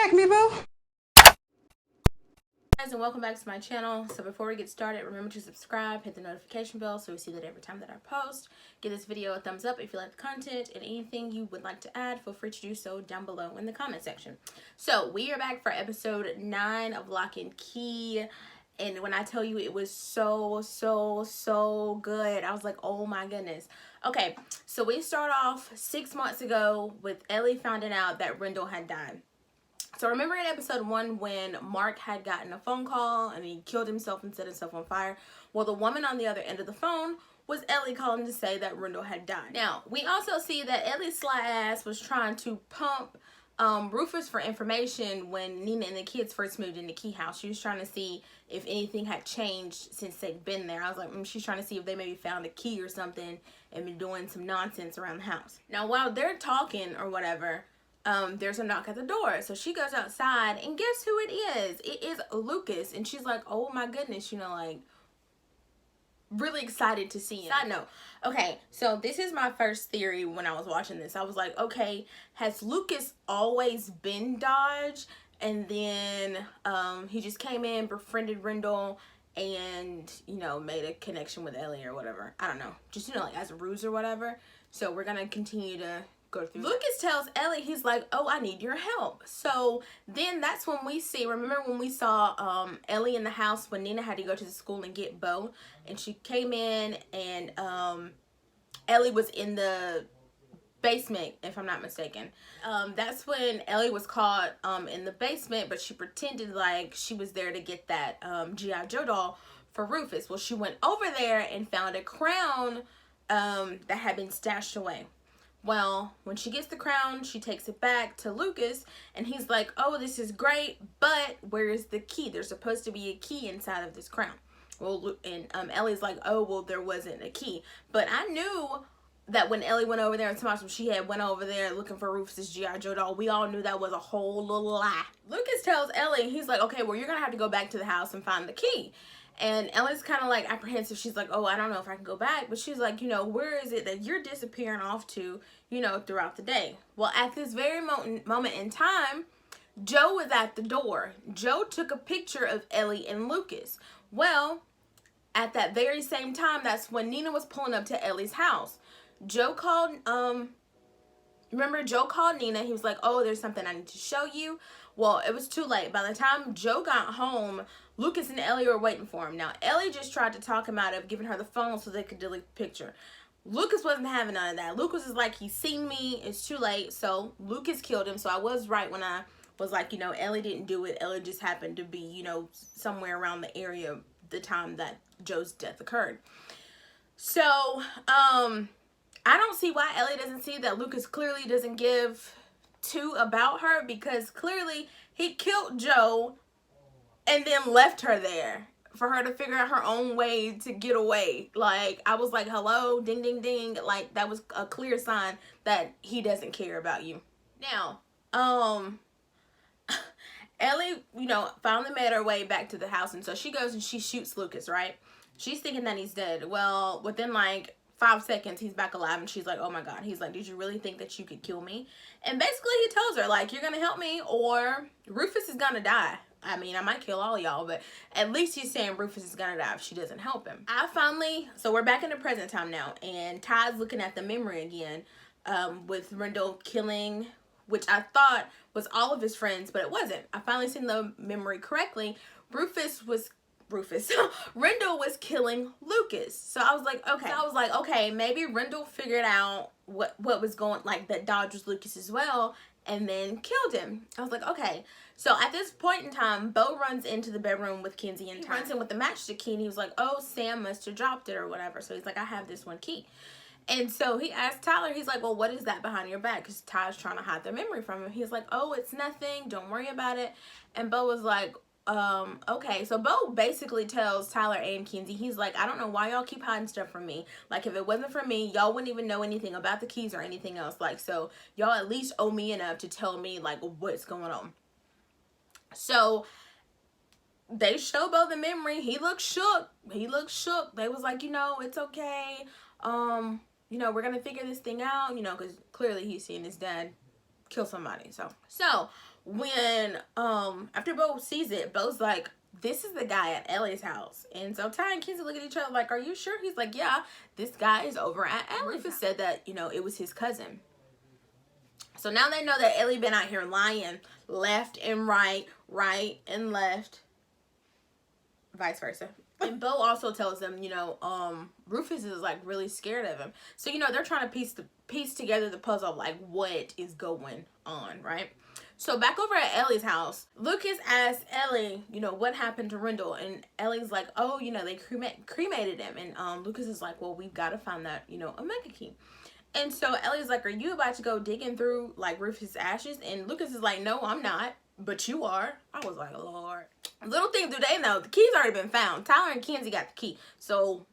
smack me, boo. Guys, and welcome back to my channel. So before we get started, remember to subscribe, hit the notification bell so you see that every time that I post. Give this video a thumbs up if you like the content, and anything you would like to add, feel free to do so down below in the comment section. So we are back for episode 9 of Locke and Key, and when I tell you it was so good, I was like, oh my goodness. Okay, so we start off 6 months ago with Ellie finding out that Rendell had died. So remember in episode 1 when Mark had gotten a phone call and he killed himself and set himself on fire? Well, the woman on the other end of the phone was Ellie calling to say that Rendell had died. Now, we also see that Ellie's sly ass was trying to pump Rufus for information when Nina and the kids first moved into Key House. She was trying to see if anything had changed since they'd been there. I was like, she's trying to see if they maybe found a key or something and been doing some nonsense around the house. Now, while they're talking or whatever, there's a knock at the door. So she goes outside, and guess who it is? It is Lucas. And she's like, oh my goodness, you know, like, really excited to see him. Side note, okay, so this is my first theory when I was watching this. I was like, okay, has Lucas always been Dodge? And then he just came in, befriended Rendell, and, you know, made a connection with Ellie or whatever. I don't know. Just, you know, like, as a ruse or whatever. So we're going to continue to go through. Lucas tells Ellie, he's like, oh, I need your help. So then that's when we see, remember when we saw Ellie in the house when Nina had to go to the school and get Bo, and she came in and Ellie was in the basement, if I'm not mistaken. That's when Ellie was caught in the basement, but she pretended like she was there to get that G.I. Joe doll for Rufus. Well, she went over there and found a crown that had been stashed away. Well, when she gets the crown, she takes it back to Lucas, and he's like, oh, this is great, but where is the key? There's supposed to be a key inside of this crown. Well, and Ellie's like, oh, well, there wasn't a key. But I knew that when Ellie went over there and told she had went over there looking for Rufus's G.I. Joe doll, we all knew that was a whole little lie. Lucas tells Ellie, he's like, okay, well, you're going to have to go back to the house and find the key. And Ellie's kind of like apprehensive. She's like, oh, I don't know if I can go back. But she's like, you know, where is it that you're disappearing off to, you know, throughout the day? Well, at this very moment in time, Joe was at the door. Joe took a picture of Ellie and Lucas. Well, at that very same time, that's when Nina was pulling up to Ellie's house. Joe called, remember Joe called Nina. He was like, oh, there's something I need to show you. Well, it was too late. By the time Joe got home, Lucas and Ellie were waiting for him. Now, Ellie just tried to talk him out of giving her the phone so they could delete the picture. Lucas wasn't having none of that. Lucas is like, he's seen me. It's too late. So Lucas killed him. So I was right when I was like, you know, Ellie didn't do it. Ellie just happened to be, you know, somewhere around the area the time that Joe's death occurred. So, I don't see why Ellie doesn't see that Lucas clearly doesn't give two about her, because clearly he killed Joe and then left her there for her to figure out her own way to get away. Like, I was like, hello, ding, ding, ding. Like, that was a clear sign that he doesn't care about you. Now, Ellie, you know, finally made her way back to the house, and so she goes and she shoots Lucas, right? She's thinking that he's dead. Well, within like 5 seconds, he's back alive, and she's like, oh my god. He's like, did you really think that you could kill me? And basically he tells her, like, you're gonna help me or Rufus is gonna die. I mean, I might kill all y'all, but at least he's saying Rufus is gonna die if she doesn't help him. So we're back in the present time now, and Ty's looking at the memory again, with Rendell killing, which I thought was all of his friends, but it wasn't. I finally seen the memory correctly. Rendell was killing Lucas. So I was like, okay, maybe Rendell figured out what was going, like, that Dodge was Lucas as well, and then killed him. I was like, okay. So at this point in time, Bo runs into the bedroom with Kenzie, and he runs in with the matchstick key, and he was like, oh, Sam must have dropped it or whatever. So he's like, I have this one key. And so he asked Tyler, he's like, well, what is that behind your back? Because Ty's trying to hide the memory from him. He's like, oh, it's nothing. Don't worry about it. And Bo was like, okay. So Bo basically tells Tyler and Kenzie, he's like, I don't know why y'all keep hiding stuff from me. Like, if it wasn't for me, y'all wouldn't even know anything about the keys or anything else. Like, so y'all at least owe me enough to tell me, like, what's going on. So they show Bo the memory. He looks shook. They was like, you know, it's okay. You know, we're gonna figure this thing out, you know, because clearly he's seen his dad kill somebody. So when after Bo sees it, Bo's like, this is the guy at Ellie's house. And so Ty and Kenzie look at each other like, are you sure? He's like, yeah, this guy is over at Ellie's. Rufus said that, you know, it was his cousin. So now they know that Ellie been out here lying left and right, right and left, vice versa. And Bo also tells them, you know, Rufus is like really scared of him. So, you know, they're trying to piece together the puzzle of like what is going on, right? So back over at Ellie's house, Lucas asks Ellie, you know, what happened to Rendell? And Ellie's like, oh, you know, they cremated him. And Lucas is like, well, we've got to find that, you know, Omega key. And so Ellie's like, are you about to go digging through like Rufus' ashes? And Lucas is like, no, I'm not, but you are. I was like, Lord. Little thing do they know, the key's already been found. Tyler and Kenzie got the key. So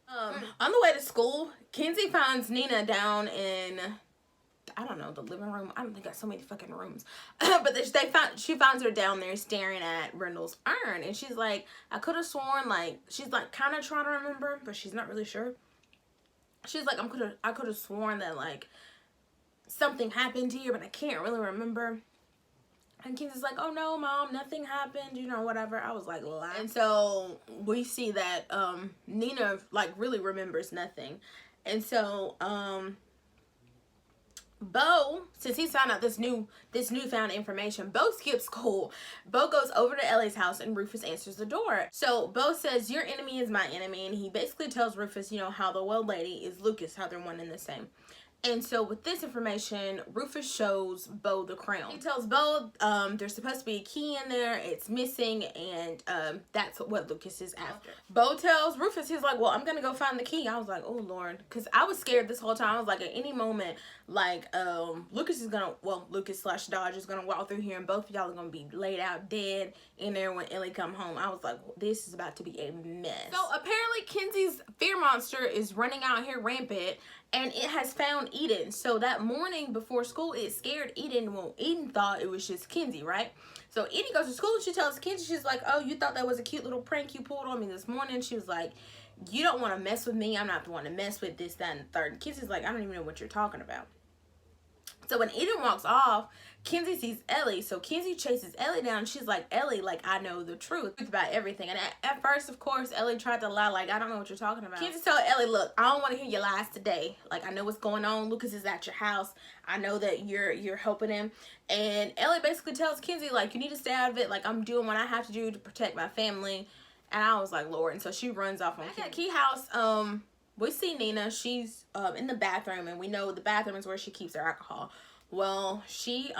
on the way to school, Kenzie finds Nina down in, I don't know, the living room. I don't think got so many fucking rooms. But she finds her down there staring at Rendell's urn. And she's like, I could have sworn, like, she's like kind of trying to remember, but she's not really sure. She's like, I could have sworn that like something happened here, but I can't really remember. And Kenzie's like, oh no, Mom, nothing happened, you know, whatever. I was like, lie. And so we see that Nina like really remembers nothing. And so Bo, since he's found out this newfound information, Bo skips school. Bo goes over to Ellie's house and Rufus answers the door. So Bo says, your enemy is my enemy. And he basically tells Rufus, you know, how the old lady is Lucas, how they're one and the same. And so with this information, Rufus shows Bo the crown. He tells Bo there's supposed to be a key in there, it's missing, and that's what Lucas is after. Bo tells Rufus, he's like, well, I'm gonna go find the key. I was like, oh Lord, because I was scared this whole time. I was like, at any moment, like Lucas / Dodge is gonna walk through here and both of y'all are gonna be laid out dead in there when Ellie come home. I was like, this is about to be a mess. So apparently Kenzie's fear monster is running out here rampant, and it has found Eden. So that morning before school, it scared Eden. Well, Eden thought it was just Kenzie, right? So Eden goes to school and she tells Kenzie, she's like, oh, you thought that was a cute little prank you pulled on me this morning? She was like, you don't want to mess with me. I'm not the one to mess with, this, that, and the third. And Kenzie's like, I don't even know what you're talking about. So when Eden walks off, Kenzie sees Ellie. So Kenzie chases Ellie down. And she's like, Ellie, like, I know the truth about everything. And at first, of course, Ellie tried to lie, like, I don't know what you're talking about. Kenzie told Ellie, look, I don't want to hear your lies today. Like, I know what's going on. Lucas is at your house. I know that you're helping him. And Ellie basically tells Kenzie, like, you need to stay out of it. Like, I'm doing what I have to do to protect my family. And I was like, Lord. And so she runs off on that key house. We see Nina. She's in the bathroom, and we know the bathroom is where she keeps her alcohol. Well, she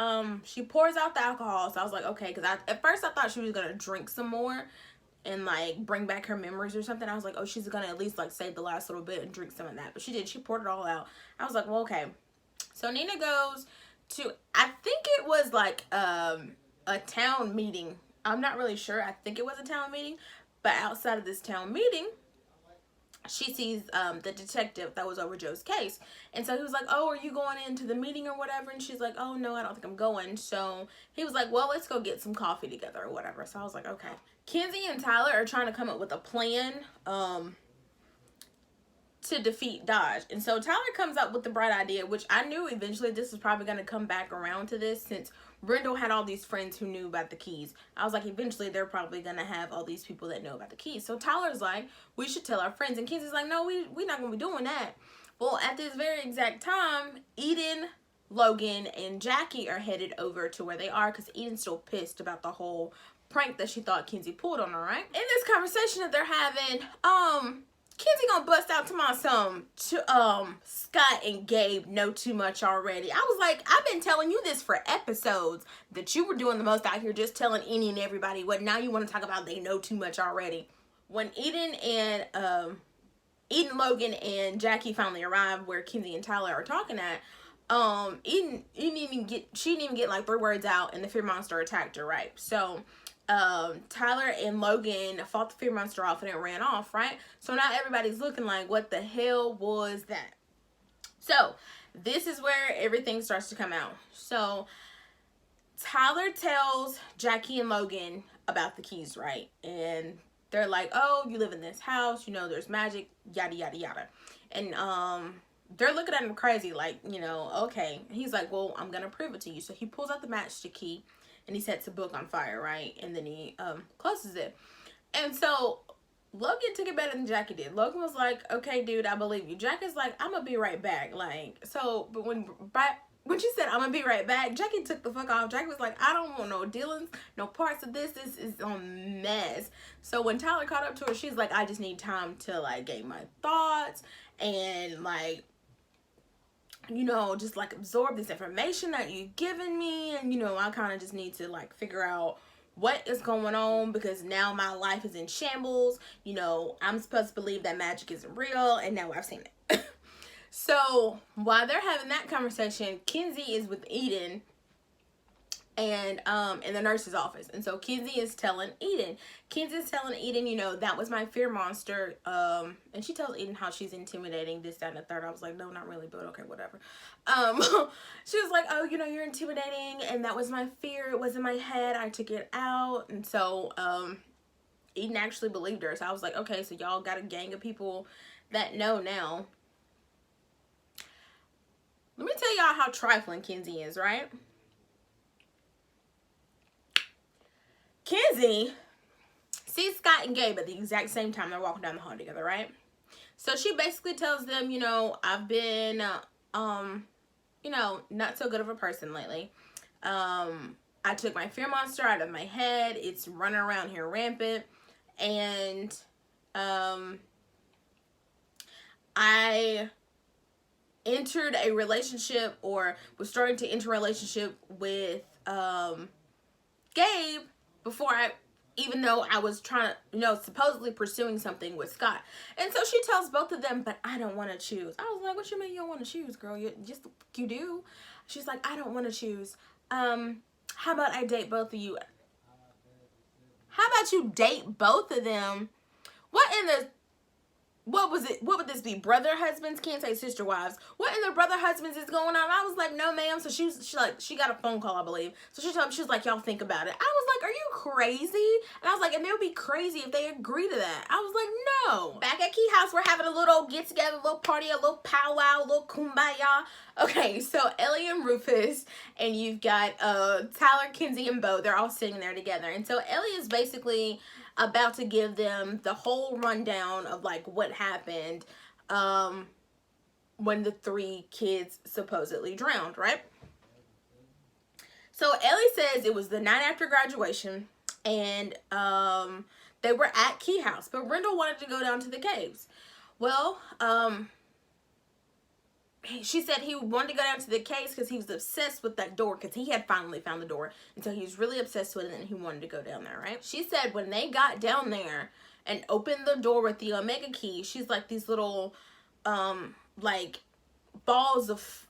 pours out the alcohol, so I was like, okay, because at first I thought she was gonna drink some more and like bring back her memories or something. I was like, oh, she's gonna at least like save the last little bit and drink some of that. But she did. She poured it all out. I was like, well, okay. So Nina goes to, I think it was like a town meeting. I'm not really sure. I think it was a town meeting, but outside of this town meeting, she sees the detective that was over Joe's case. And so he was like, oh, are you going into the meeting or whatever? And she's like, oh, no, I don't think I'm going. So he was like, well, let's go get some coffee together or whatever. So I was like, okay. Kenzie and Tyler are trying to come up with a plan to defeat Dodge. And so Tyler comes up with the bright idea, which I knew eventually this was probably going to come back around to this, since Rendell had all these friends who knew about the keys. I was like, eventually they're probably going to have all these people that know about the keys. So Tyler's like, we should tell our friends. And Kenzie's like, no, we're not going to be doing that. Well, at this very exact time, Eden, Logan, and Jackie are headed over to where they are, because Eden's still pissed about the whole prank that she thought Kenzie pulled on her, right? In this conversation that they're having, Kenzie gonna bust out to my Scott and Gabe know too much already. I was like, I've been telling you this for episodes, that you were doing the most out here just telling any and everybody what now you want to talk about they know too much already. When Eden, Logan, and Jackie finally arrived where Kenzie and Tyler are talking at, Eden she didn't even get like 3 words out, and the fear monster attacked her, right? So Tyler and Logan fought the fear monster off and it ran off, right? So now everybody's looking like, what the hell was that? So this is where everything starts to come out. So Tyler tells Jackie and Logan about the keys, right? And they're like, oh, you live in this house, you know, there's magic, yada, yada, yada. And they're looking at him crazy, like, you know, okay. He's like, well, I'm gonna prove it to you. So he pulls out the matchstick key and he sets the book on fire, right? And then he closes it. And so Logan took it better than Jackie did. Logan was like, okay, dude, I believe you. Jackie's like, I'm gonna be right back. Like, so, but when she said, I'm gonna be right back, Jackie took the fuck off. Jackie was like, I don't want no dealings, no parts of this. This is a mess. So when Tyler caught up to her, she's like, I just need time to, like, gain my thoughts and, like, you know, just, like, absorb this information that you've given me. And, you know, I kind of just need to, like, figure out what is going on, because now my life is in shambles. You know, I'm supposed to believe that magic isn't real, and now I've seen it. So while they're having that conversation, Kenzie is with Eden and in the nurse's office. And so Kenzie is telling Eden, you know, that was my fear monster. And she tells Eden how she's intimidating, this, that, and the third. I was like, no, not really, but okay, whatever. She was like, oh, you know, you're intimidating, and that was my fear. It was in my head. I took it out. And so Eden actually believed her. So I was like, okay, so y'all got a gang of people that know now. Let me tell y'all how trifling Kenzie is, right? Kenzie sees Scott and Gabe at the exact same time. They're walking down the hall together, right? So she basically tells them, you know, I've been, you know, not so good of a person lately. I took my fear monster out of my head. It's running around here rampant. And I entered a relationship, or was starting to enter a relationship with Gabe before even though I was trying to, you know, supposedly pursuing something with Scott. And so she tells both of them, but I don't want to choose. I was like, what you mean you don't want to choose, girl? You do. She's like, I don't want to choose. How about I date both of you? How about you date both of them? What would this be? Brother husbands? Can't say sister wives. What in the brother husbands is going on? I was like, no, ma'am. So she got a phone call, I believe. So she told me, she was like, y'all think about it. I was like, are you crazy? And I was like, and they would be crazy if they agree to that. I was like, no. Back at Key House, we're having a little get together, a little party, a little powwow, a little kumbaya. Okay, so Ellie and Rufus, and you've got Tyler, Kenzie, and Bo. They're all sitting there together. And so Ellie is basically about to give them the whole rundown of, like, what happened when the 3 kids supposedly drowned, right? So Ellie says it was the night after graduation, and they were at Key House, but Rendell wanted to go down to the caves. Well, she said he wanted to go down to the caves because he was obsessed with that door, because he had finally found the door. And so he was really obsessed with it, and he wanted to go down there, right? She said when they got down there and opened the door with the Omega key, she's like, these little, like, balls of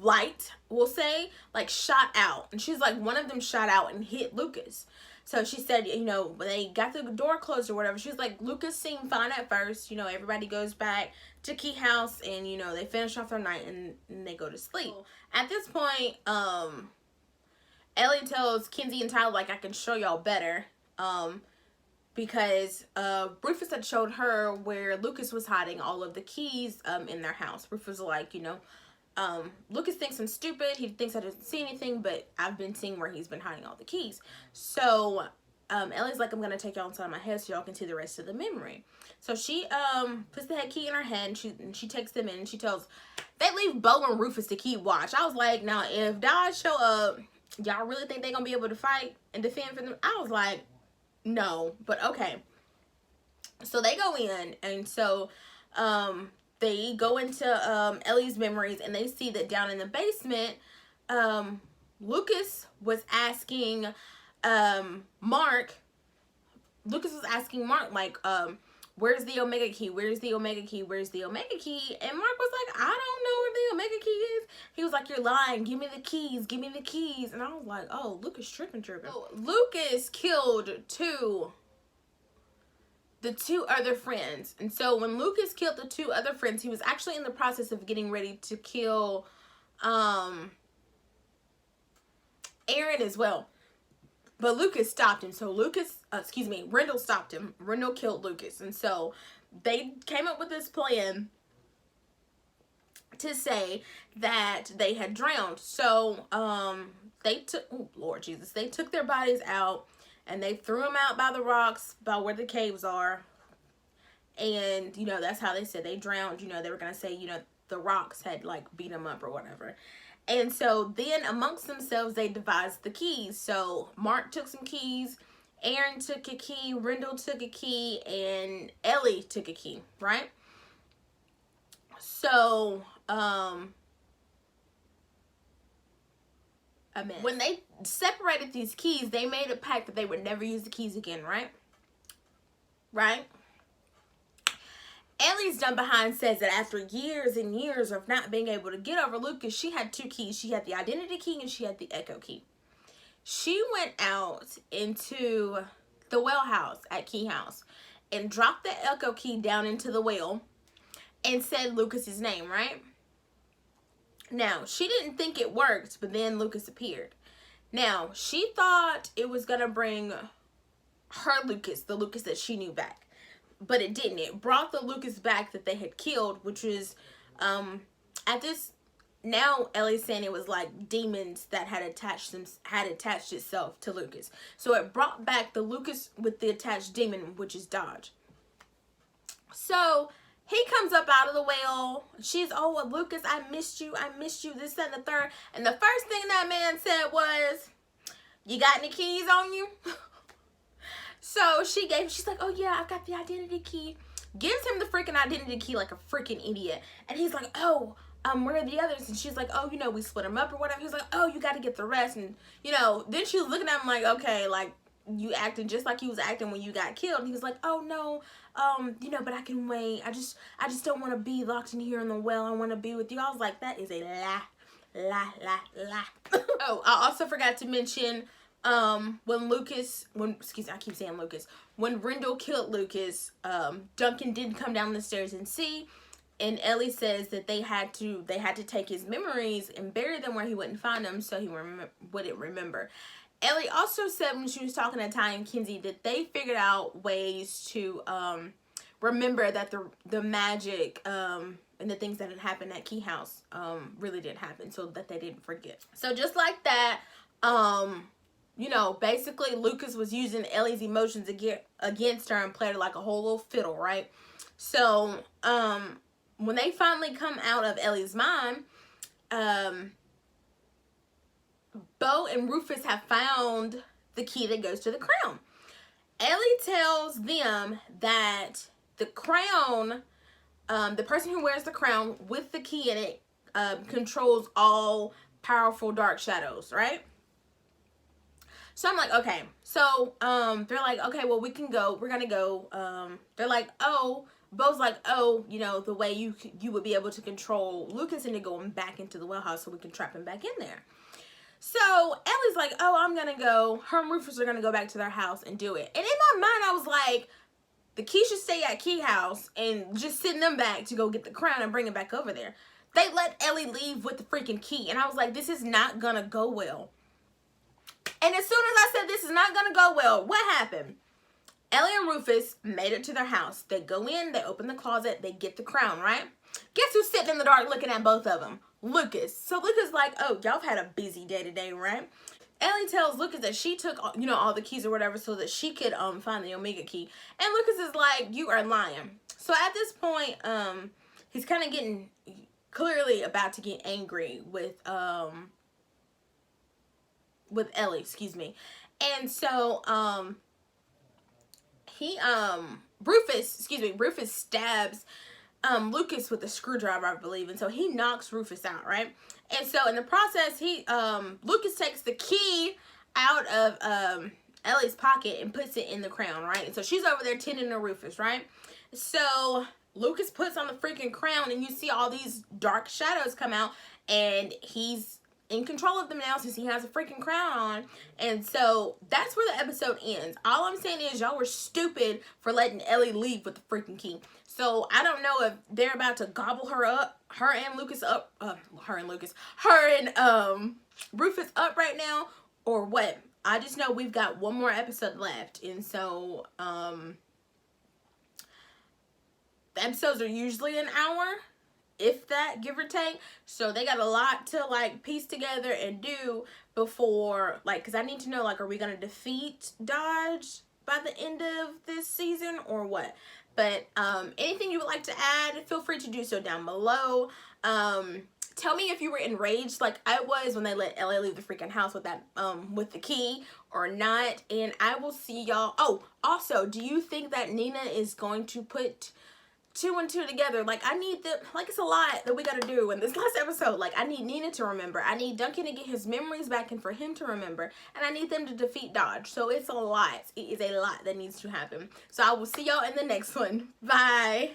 light, we'll say, like, shot out. And she's like, one of them shot out and hit Lucas. So she said, you know, when they got the door closed or whatever, she was like, Lucas seemed fine at first. You know, everybody goes back to Key House, and, you know, they finish off their night and they go to sleep. At this point, Ellie tells Kenzie and Tyler, like, I can show y'all better. Because Rufus had showed her where Lucas was hiding all of the keys in their house. Rufus was like, you know, Lucas thinks I'm stupid. He thinks I didn't see anything, but I've been seeing where he's been hiding all the keys. So Ellie's like, I'm gonna take y'all inside my head so y'all can see the rest of the memory. So she puts the head key in her head, and she takes them in, and she tells, they leave Bo and Rufus to keep watch. I was like, now if Dodge show up, y'all really think they're gonna be able to fight and defend for them? I was like, no, but okay. So they go in, and so they go into Ellie's memories, and they see that down in the basement, Lucas was asking Mark, like, where's the Omega key? Where's the Omega key? Where's the Omega key? And Mark was like, I don't know where the Omega key is. He was like, you're lying. Give me the keys. Give me the keys. And I was like, oh, Lucas tripping. So Lucas killed the 2 other friends. And so when Lucas killed the 2 other friends, he was actually in the process of getting ready to kill Aaron as well. But Lucas stopped him. So Rendell stopped him. Rendell killed Lucas. And so they came up with this plan to say that they had drowned. So they took, oh Lord Jesus, they took their bodies out and they threw them out by the rocks by where the caves are. And you know, that's how they said they drowned. You know, they were gonna say, you know, the rocks had like beat them up or whatever. And so then amongst themselves they devised the keys. So Mark took some keys, Aaron took a key, Rendell took a key, and Ellie took a key, right? So when they separated these keys, they made a pact that they would never use the keys again, right? Right? Ellie's done behind says that after years and years of not being able to get over Lucas, she had two keys. She had the identity key and she had the echo key. She went out into the well house at Key House and dropped the echo key down into the well and said Lucas's name, right? Now, she didn't think it worked, but then Lucas appeared. Now, she thought it was going to bring her Lucas, the Lucas that she knew, back. But it didn't. It brought the Lucas back that they had killed, which was, at this, now Ellie's saying it was like demons that had attached itself to Lucas. So it brought back the Lucas with the attached demon, which is Dodge. So he comes up out of the well. She's, oh, well, Lucas, I missed you, this, that, and the third. And the first thing that man said was, you got any keys on you? So she's like, oh yeah, I got the identity key. Gives him the freaking identity key like a freaking idiot. And he's like, oh, where are the others? And she's like, oh, you know, we split them up or whatever. He's like, oh, you got to get the rest. And, you know, then she was looking at him like, okay, like, you acting just like you was acting when you got killed. And he was like, oh no, you know, but I can wait. I just don't want to be locked in here in the well. I want to be with you. I was like, that is a lie. Oh, I also forgot to mention, when Rendell killed Lucas, Duncan did come down the stairs and see, and Ellie says that they had to take his memories and bury them where he wouldn't find them, so he wouldn't remember. Ellie also said when she was talking to Ty and Kinsey that they figured out ways to remember that the magic and the things that had happened at Key House really did happen, so that they didn't forget. So just like that, you know, basically Lucas was using Ellie's emotions against her and played her like a whole little fiddle, right? So when they finally come out of Ellie's mind, Bo and Rufus have found the key that goes to the crown. Ellie tells them that the crown, the person who wears the crown with the key in it, controls all powerful dark shadows, right? So I'm like, okay. So they're like, okay, well, we can go. We're gonna go. They're like, oh, Bo's like, oh, you know, the way you would be able to control Lucas into going back into the well house so we can trap him back in there. So Ellie's like, oh, I'm gonna go. Her and Rufus are gonna go back to their house and do it. And in my mind, I was like, the key should stay at Key House and just send them back to go get the crown and bring it back over there. They let Ellie leave with the freaking key, and I was like, this is not gonna go well. And as soon as I said this is not gonna go well, what happened? Ellie and Rufus made it to their house. They go in, they open the closet, they get the crown, right? Guess who's sitting in the dark looking at both of them? Lucas. So Lucas like, oh, y'all had a busy day today, right? Ellie tells Lucas that she took, you know, all the keys or whatever so that she could find the Omega key. And Lucas is like, you are lying. So at this point, he's kind of getting, clearly about to get angry with Ellie, excuse me. And so, Rufus stabs Lucas with a screwdriver, I believe, and so he knocks Rufus out, right? And so in the process, Lucas takes the key out of Ellie's pocket and puts it in the crown, right? And so she's over there tending to Rufus, right? So Lucas puts on the freaking crown, and you see all these dark shadows come out, and he's in control of them now since he has a freaking crown on. And so that's where the episode ends. All I'm saying is y'all were stupid for letting Ellie leave with the freaking key. So I don't know if they're about to gobble her up, her and Rufus up right now, or what. I just know we've got one more episode left, and so the episodes are usually an hour, if that, give or take. So they got a lot to like piece together and do before, like, because I need to know, like, are we gonna defeat Dodge by the end of this season or what? But anything you would like to add, feel free to do so down below. Tell me if you were enraged like I was when they let LA leave the freaking house with that with the key or not. And I will see y'all. Oh, also, do you think that Nina is going to put 2 and 2 together? Like, I need the, like, it's a lot that we gotta do in this last episode. Like, I need Nina to remember, I need Duncan to get his memories back and for him to remember, and I need them to defeat Dodge. So it's a lot. It is a lot that needs to happen. So I will see y'all in the next one. Bye.